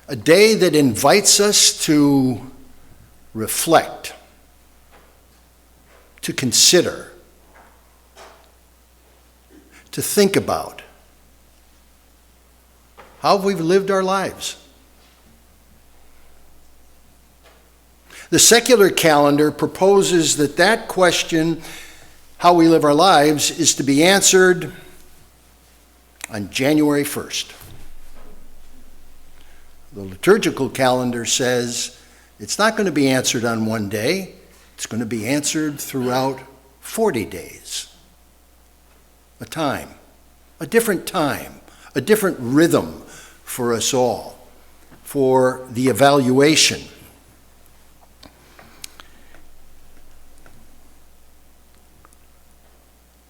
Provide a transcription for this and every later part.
A day that invites us to reflect, to consider, to think about how we've lived our lives. The secular calendar proposes that question, how we live our lives, is to be answered on January 1st. The liturgical calendar says it's not going to be answered on one day. It's going to be answered throughout 40 days. A different rhythm for us all, for the evaluation.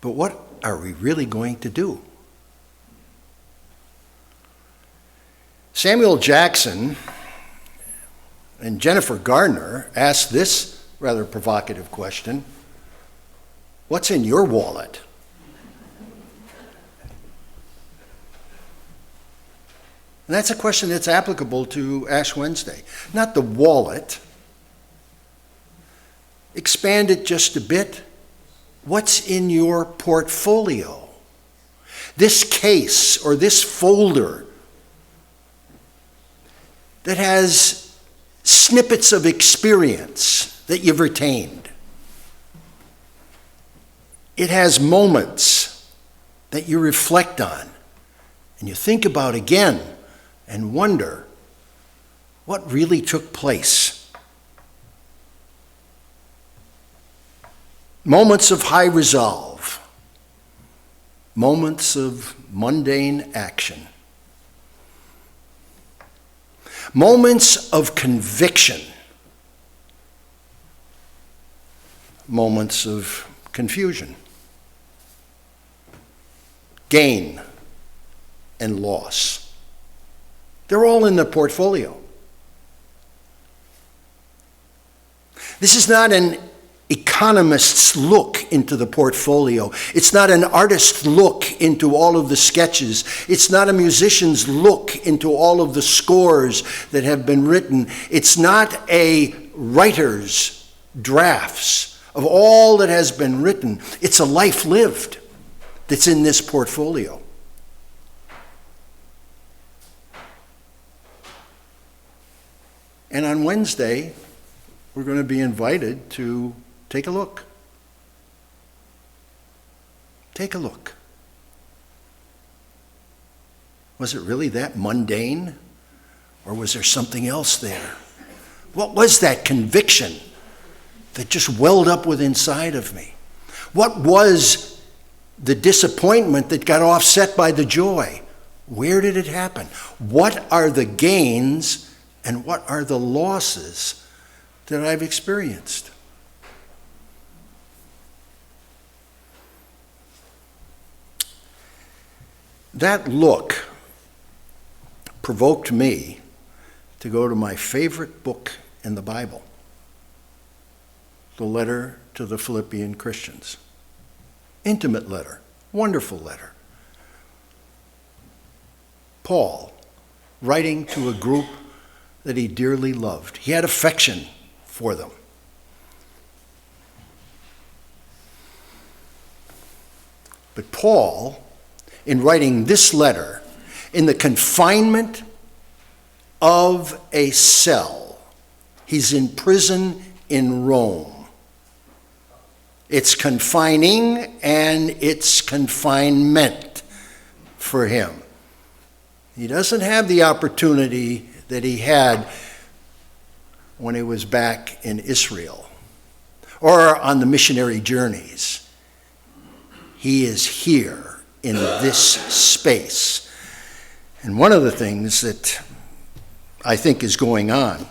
But what are we really going to do? Samuel Jackson and Jennifer Gardner asked this rather provocative question: what's in your wallet? And that's a question that's applicable to Ash Wednesday. Not the wallet. Expand it just a bit. What's in your portfolio? This case or this folder that has snippets of experience that you've retained. It has moments that you reflect on and you think about again and wonder what really took place. Moments of high resolve, moments of mundane action, moments of conviction, moments of confusion, gain and loss. They're all in the portfolio. This is not an economist's look into the portfolio. It's not an artist's look into all of the sketches. It's not a musician's look into all of the scores that have been written. It's not a writer's drafts of all that has been written. It's a life lived that's in this portfolio. And on Wednesday, we're going to be invited to take a look. Take a look. Was it really that mundane? Or was there something else there? What was that conviction that just welled up within inside of me? What was the disappointment that got offset by the joy? Where did it happen? What are the gains and what are the losses that I've experienced? That look provoked me to go to my favorite book in the Bible, the letter to the Philippian Christians. Intimate letter, wonderful letter. Paul, writing to a group that he dearly loved. He had affection for them. But Paul, in writing this letter, in the confinement of a cell, he's in prison in Rome. It's confining and it's confinement for him. He doesn't have the opportunity that he had when he was back in Israel or on the missionary journeys. He is here in this space. And one of the things that I think is going on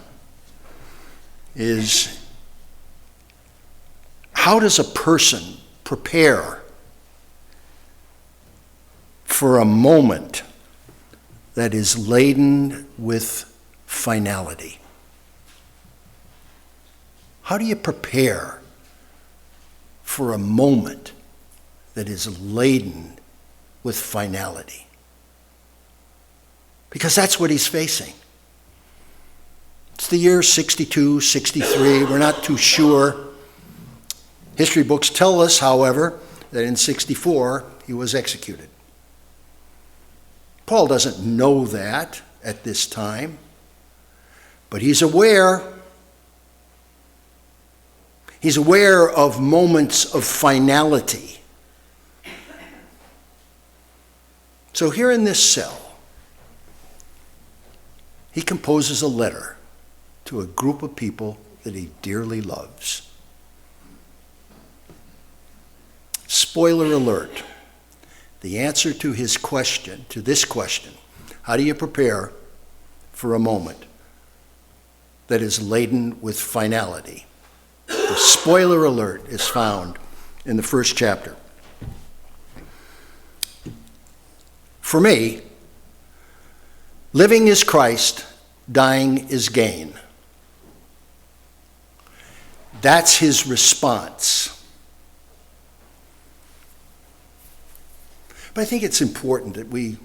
is, how does a person prepare for a moment that is laden with finality? How do you prepare for a moment that is laden with finality? Because that's what he's facing. It's the year 62, 63. We're not too sure. History books tell us, however, that in 64 he was executed. Paul doesn't know that at this time, but he's aware. He's aware of moments of finality. So here in this cell, he composes a letter to a group of people that he dearly loves. Spoiler alert, the answer to his question, to this question, how do you prepare for a moment that is laden with finality? The spoiler alert is found in the first chapter. For me, living is Christ, dying is gain. That's his response. But I think it's important that we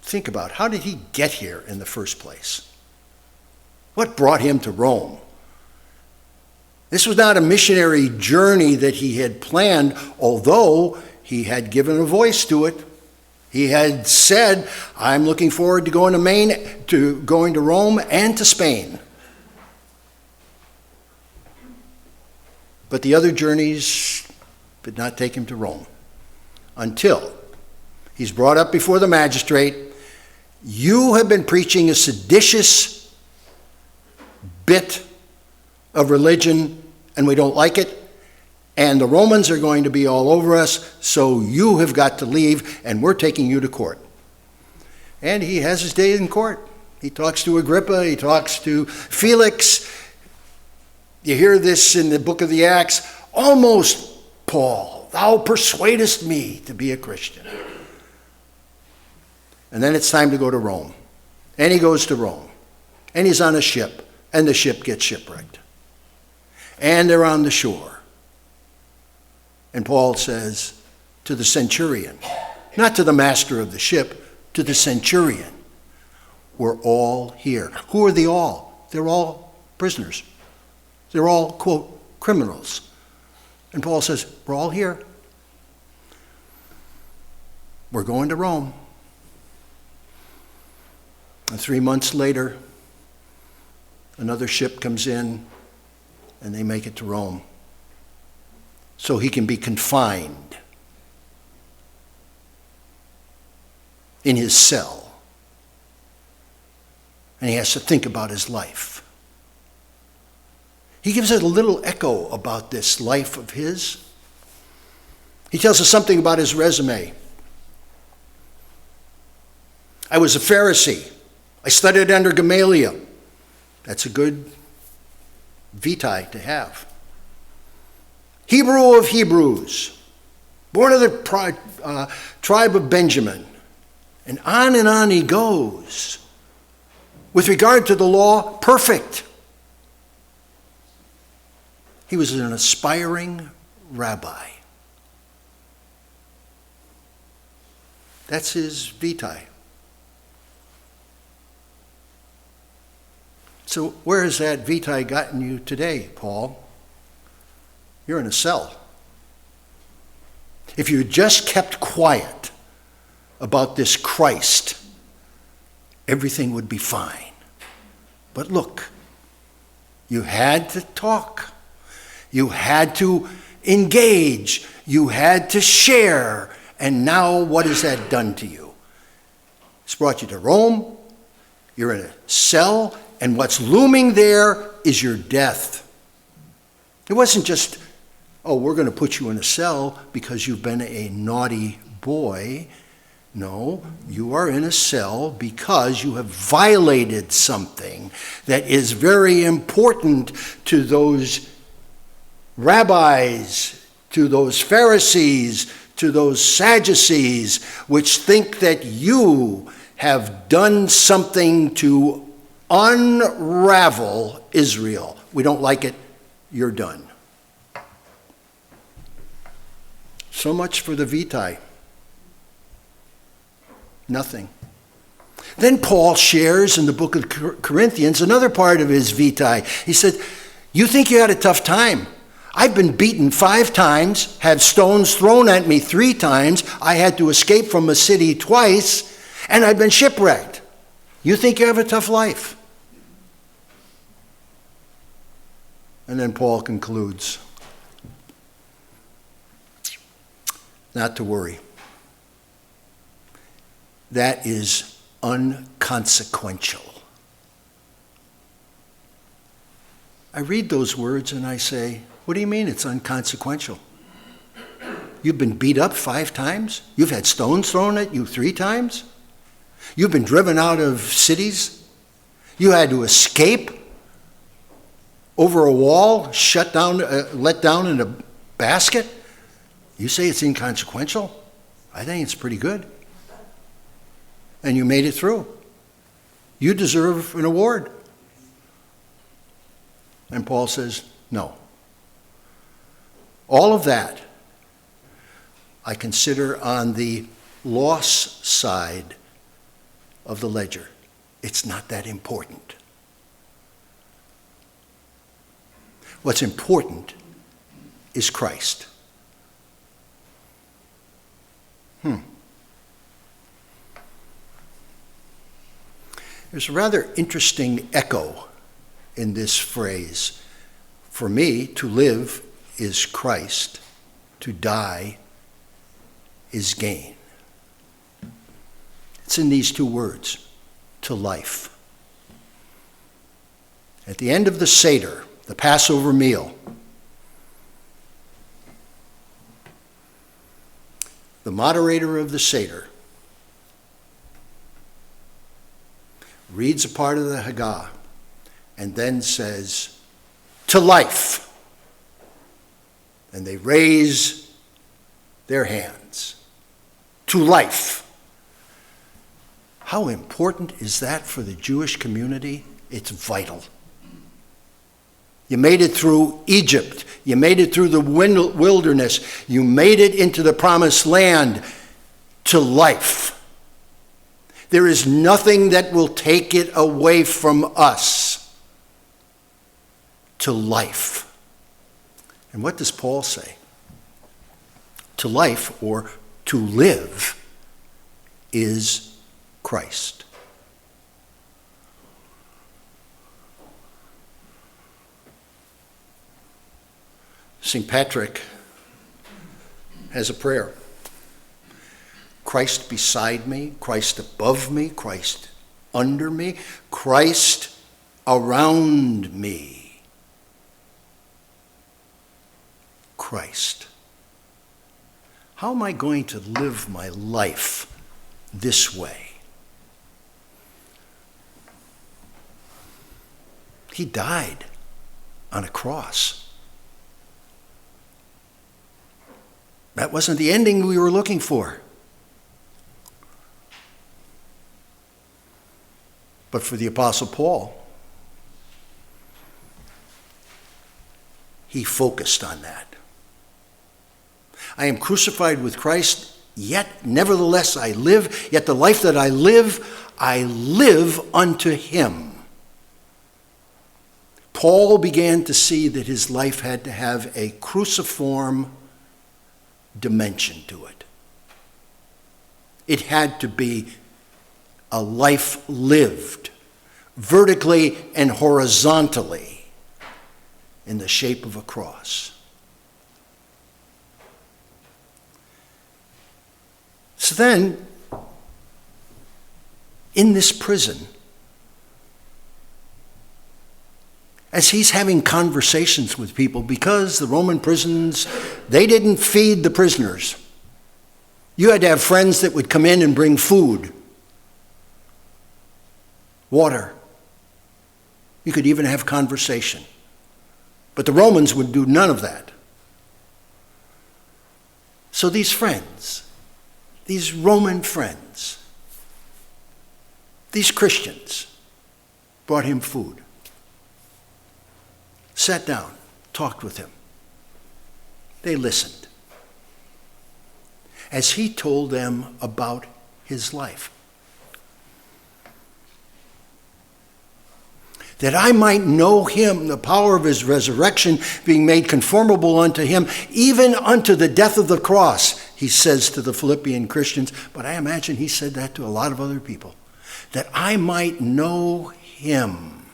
think about, how did he get here in the first place? What brought him to Rome? This was not a missionary journey that he had planned, although he had given a voice to it. He had said, I'm looking forward to going to Rome and to Spain. But the other journeys did not take him to Rome until he's brought up before the magistrate. You have been preaching a seditious bit of religion, and we don't like it. And the Romans are going to be all over us, so you have got to leave, and we're taking you to court. And he has his day in court. He talks to Agrippa, he talks to Felix. You hear this in the book of the Acts, almost, Paul, thou persuadest me to be a Christian. And then it's time to go to Rome. And he goes to Rome. And he's on a ship, and the ship gets shipwrecked. And they're on the shore. And Paul says to the centurion, not to the master of the ship, to the centurion, we're all here. Who are the all? They're all prisoners. They're all, quote, criminals. And Paul says, we're all here. We're going to Rome. And 3 months later, another ship comes in, and they make it to Rome. So he can be confined in his cell. And he has to think about his life. He gives us a little echo about this life of his. He tells us something about his resume. I was a Pharisee. I studied under Gamaliel. That's a good vitae to have. Hebrew of Hebrews, born of the tribe of Benjamin. And on he goes. With regard to the law, perfect. He was an aspiring rabbi. That's his vitae. So where has that vitae gotten you today, Paul? You're in a cell. If you just kept quiet about this Christ, everything would be fine. But look, you had to talk. You had to engage. You had to share. And now what has that done to you? It's brought you to Rome. You're in a cell. And what's looming there is your death. It wasn't just, oh, we're going to put you in a cell because you've been a naughty boy. No, you are in a cell because you have violated something that is very important to those rabbis, to those Pharisees, to those Sadducees, which think that you have done something to unravel Israel. We don't like it, you're done. So much for the vitae. Nothing. Then Paul shares in the book of Corinthians another part of his vitae. He said, you think you had a tough time. I've been beaten 5 times, had stones thrown at me 3 times. I had to escape from a city twice, and I've been shipwrecked. You think you have a tough life? And then Paul concludes, not to worry. That is unconsequential. I read those words and I say, what do you mean it's unconsequential? You've been beat up 5 times? You've had stones thrown at you 3 times? You've been driven out of cities? You had to escape over a wall, shut down, let down in a basket? You say it's inconsequential? I think it's pretty good. And you made it through. You deserve an award. And Paul says, no. All of that I consider on the loss side of the ledger. It's not that important. What's important is Christ. There's a rather interesting echo in this phrase. For me, to live is Christ, to die is gain. It's in these 2 words, to life. At the end of the Seder, the Passover meal, the moderator of the Seder reads a part of the Haggadah and then says, to life. And they raise their hands. To life. How important is that for the Jewish community? It's vital. You made it through Egypt. You made it through the wilderness. You made it into the promised land. To life. There is nothing that will take it away from us. To life. And what does Paul say? To life, or to live, is Christ. St. Patrick has a prayer. Christ beside me, Christ above me, Christ under me, Christ around me. Christ. How am I going to live my life this way? He died on a cross. That wasn't the ending we were looking for. But for the Apostle Paul, he focused on that. I am crucified with Christ, yet nevertheless I live, yet the life that I live unto him. Paul began to see that his life had to have a cruciform dimension to it. It had to be a life lived vertically and horizontally in the shape of a cross. So then, in this prison, as he's having conversations with people, because the Roman prisons, they didn't feed the prisoners. You had to have friends that would come in and bring food, water. You could even have conversation. But the Romans would do none of that. So these friends, these Roman friends, these Christians brought him food. Sat down, talked with him. They listened as he told them about his life. that I might know him, the power of his resurrection, being made conformable unto him, even unto the death of the cross, he says to the Philippian Christians. But I imagine he said that to a lot of other people, that I might know him.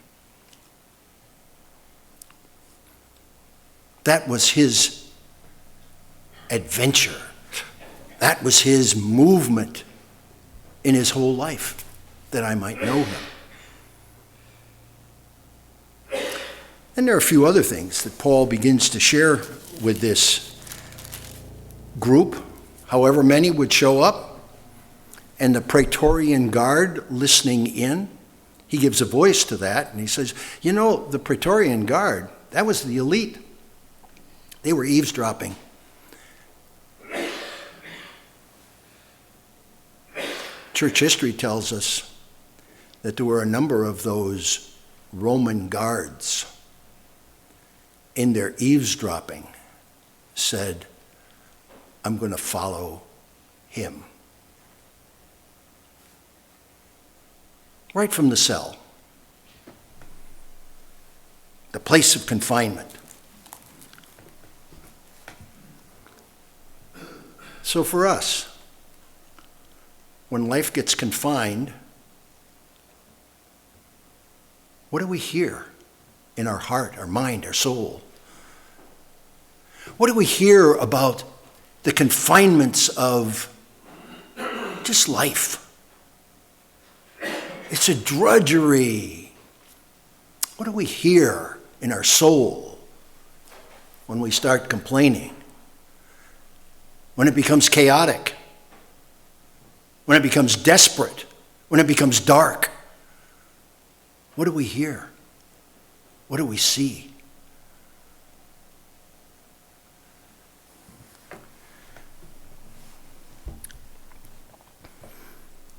That was his adventure. That was his movement in his whole life, that I might know him. And there are a few other things that Paul begins to share with this group, however many would show up, and the Praetorian Guard listening in. He gives a voice to that, and he says, you know, the Praetorian Guard, that was the elite. They were eavesdropping. Church history tells us that there were a number of those Roman guards in their eavesdropping said, I'm going to follow him. Right from the cell, the place of confinement. So for us, when life gets confined, what do we hear in our heart, our mind, our soul? What do we hear about the confinements of just life? It's a drudgery. What do we hear in our soul when we start complaining? When it becomes chaotic? When it becomes desperate? When it becomes dark? What do we hear? What do we see?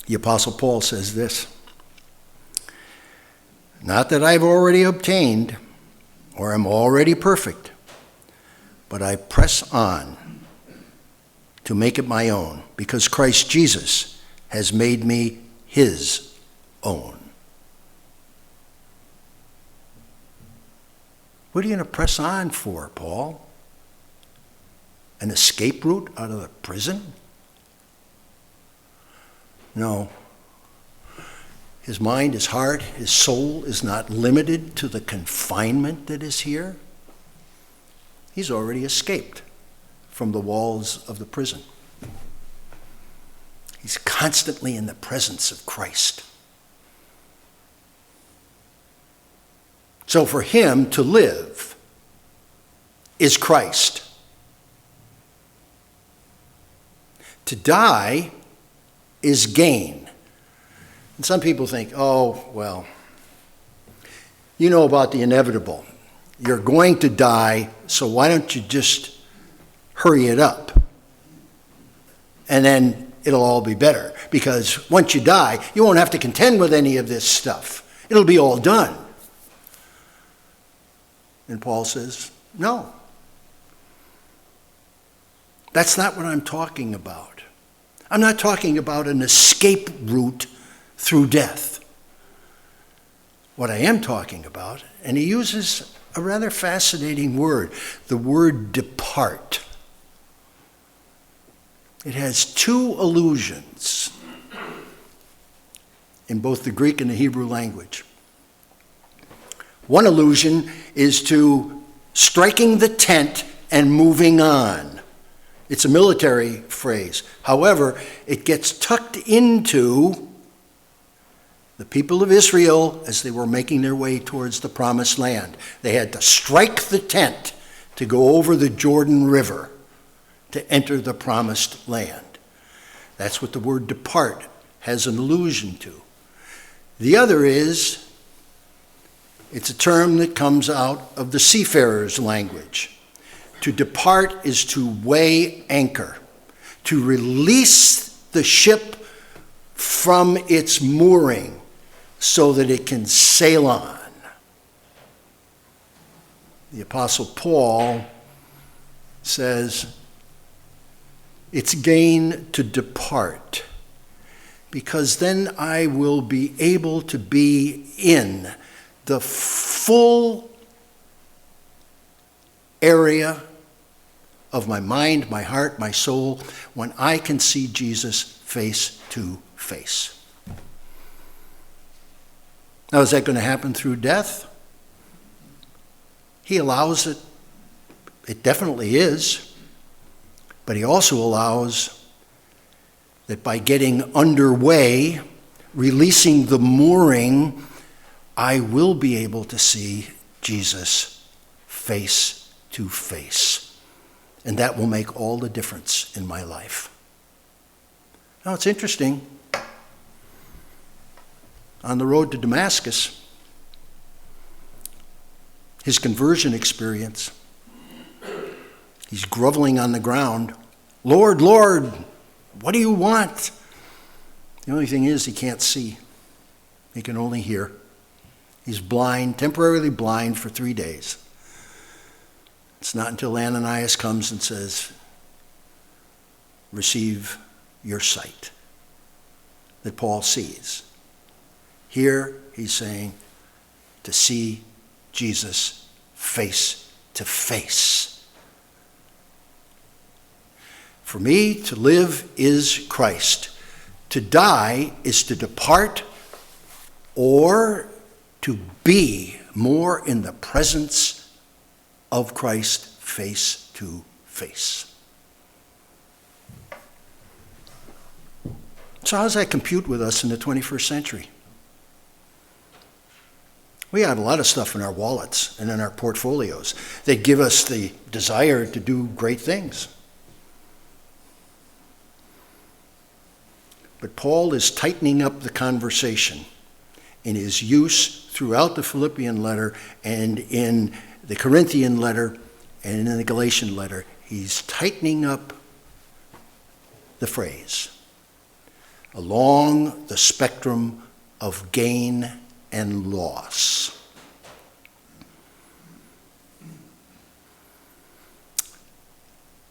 The Apostle Paul says this, not that I've already obtained or am already perfect, but I press on to make it my own, because Christ Jesus has made me his own. What are you going to press on for, Paul? An escape route out of the prison? No. His mind, his heart, his soul is not limited to the confinement that is here. He's already escaped from the walls of the prison. He's constantly in the presence of Christ. So for him to live is Christ. To die is gain. And some people think, oh, well, you know about the inevitable. You're going to die, so why don't you just hurry it up? And then it'll all be better. Because once you die, you won't have to contend with any of this stuff. It'll be all done. And Paul says, no. That's not what I'm talking about. I'm not talking about an escape route through death. What I am talking about, and he uses a rather fascinating word, the word depart. It has two allusions in both the Greek and the Hebrew language. One allusion is to striking the tent and moving on. It's a military phrase. However, it gets tucked into the people of Israel as they were making their way towards the promised land. They had to strike the tent to go over the Jordan River to enter the promised land. That's what the word depart has an allusion to. The other is, it's a term that comes out of the seafarer's language. To depart is to weigh anchor, to release the ship from its mooring so that it can sail on. The Apostle Paul says, it's gain to depart, because then I will be able to be in the full area of my mind, my heart, my soul, when I can see Jesus face to face. Now, is that going to happen through death? He allows it. It definitely is. But he also allows that by getting underway, releasing the mooring, I will be able to see Jesus face to face. And that will make all the difference in my life. Now, it's interesting. On the road to Damascus, his conversion experience, he's groveling on the ground. Lord, Lord, what do you want? The only thing is he can't see. He can only hear. He's blind, temporarily blind for 3 days. It's not until Ananias comes and says, receive your sight, that Paul sees. Here he's saying to see Jesus face to face. For me, to live is Christ. To die is to depart or to be more in the presence of Christ face to face. So how does that compute with us in the 21st century? We have a lot of stuff in our wallets and in our portfolios that give us the desire to do great things. But Paul is tightening up the conversation in his use throughout the Philippian letter and in the Corinthian letter and in the Galatian letter. He's tightening up the phrase along the spectrum of gain and loss.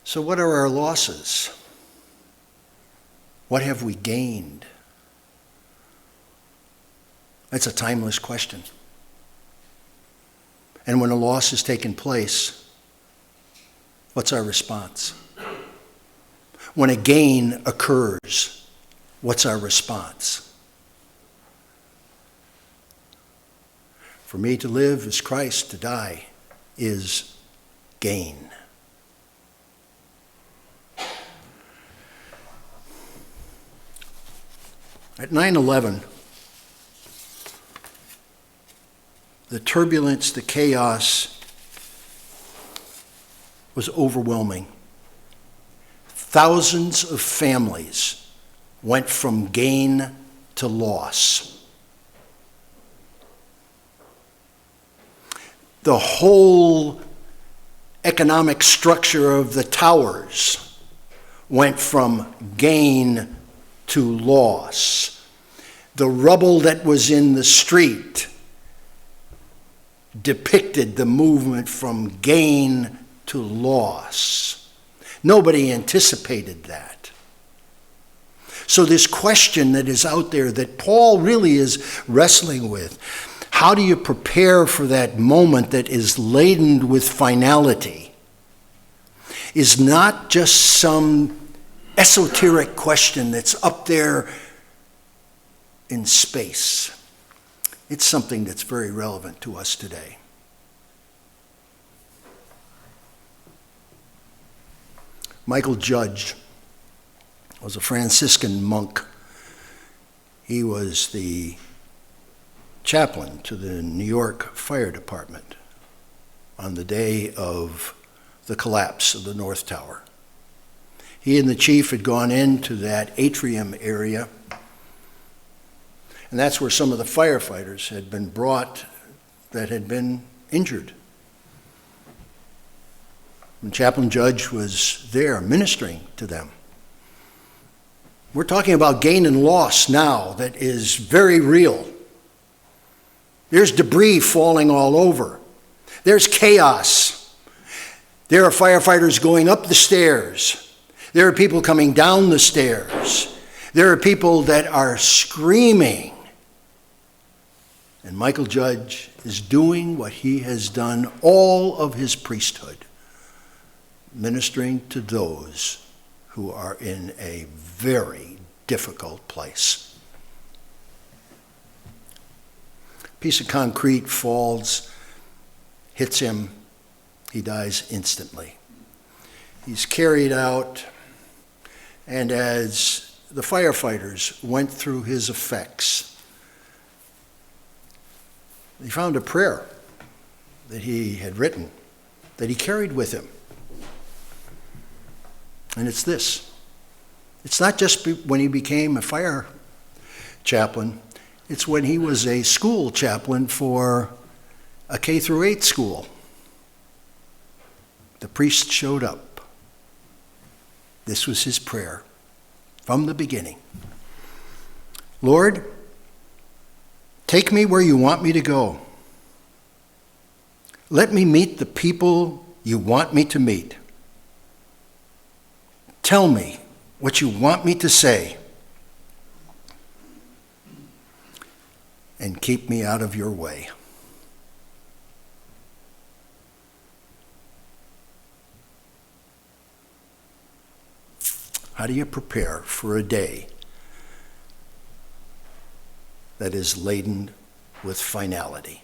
So what are our losses? What have we gained? That's a timeless question. And when a loss has taken place, what's our response? When a gain occurs, what's our response? For me to live is Christ, to die is gain. At 9/11, the turbulence, the chaos was overwhelming. Thousands of families went from gain to loss. The whole economic structure of the towers went from gain to loss. The rubble that was in the street depicted the movement from gain to loss. Nobody anticipated that. So this question that is out there that Paul really is wrestling with, how do you prepare for that moment that is laden with finality, is not just some esoteric question that's up there in space. It's something that's very relevant to us today. Michael Judge was a Franciscan monk. He was the chaplain to the New York Fire Department on the day of the collapse of the North Tower. He and the chief had gone into that atrium area, and that's where some of the firefighters had been brought that had been injured. And Chaplain Judge was there ministering to them. We're talking about gain and loss now that is very real. There's debris falling all over. There's chaos. There are firefighters going up the stairs. There are people coming down the stairs. There are people that are screaming. And Michael Judge is doing what he has done all of his priesthood, ministering to those who are in a very difficult place. A piece of concrete falls, hits him, he dies instantly. He's carried out, and as the firefighters went through his effects, they found a prayer that he had written, that he carried with him. And it's this. It's not just when he became a fire chaplain, it's when he was a school chaplain for a K through 8 school. The priest showed up. This was his prayer from the beginning. Lord, take me where you want me to go. Let me meet the people you want me to meet. Tell me what you want me to say. And keep me out of your way. How do you prepare for a day that is laden with finality?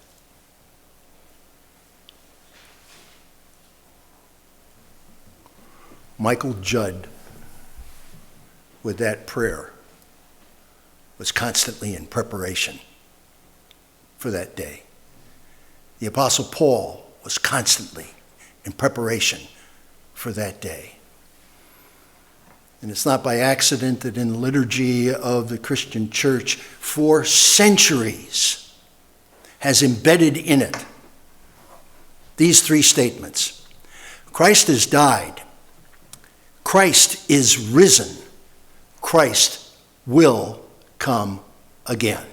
Michael Judd, with that prayer, was constantly in preparation for that day. The Apostle Paul was constantly in preparation for that day. And it's not by accident that in the liturgy of the Christian church, for centuries, has embedded in it these three statements. Christ has died. Christ is risen. Christ will come again.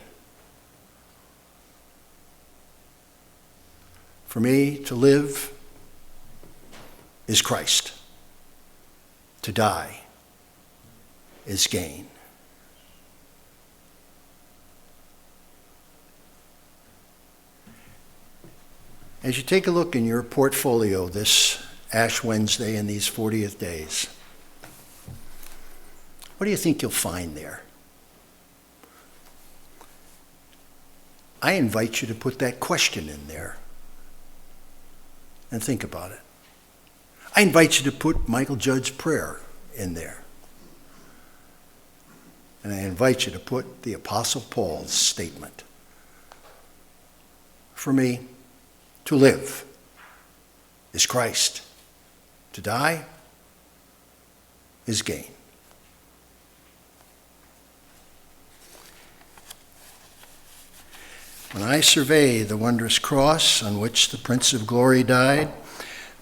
For me, to live is Christ. To die is gain. As you take a look in your portfolio this Ash Wednesday and these 40th days, what do you think you'll find there? I invite you to put that question in there and think about it. I invite you to put Michael Judd's prayer in there. And I invite you to put the Apostle Paul's statement. For me, to live is Christ. To die is gain. When I survey the wondrous cross on which the Prince of Glory died,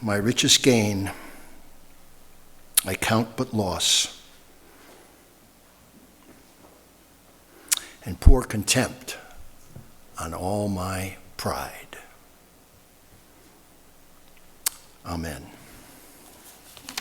my richest gain I count but loss, and pour contempt on all my pride. Amen.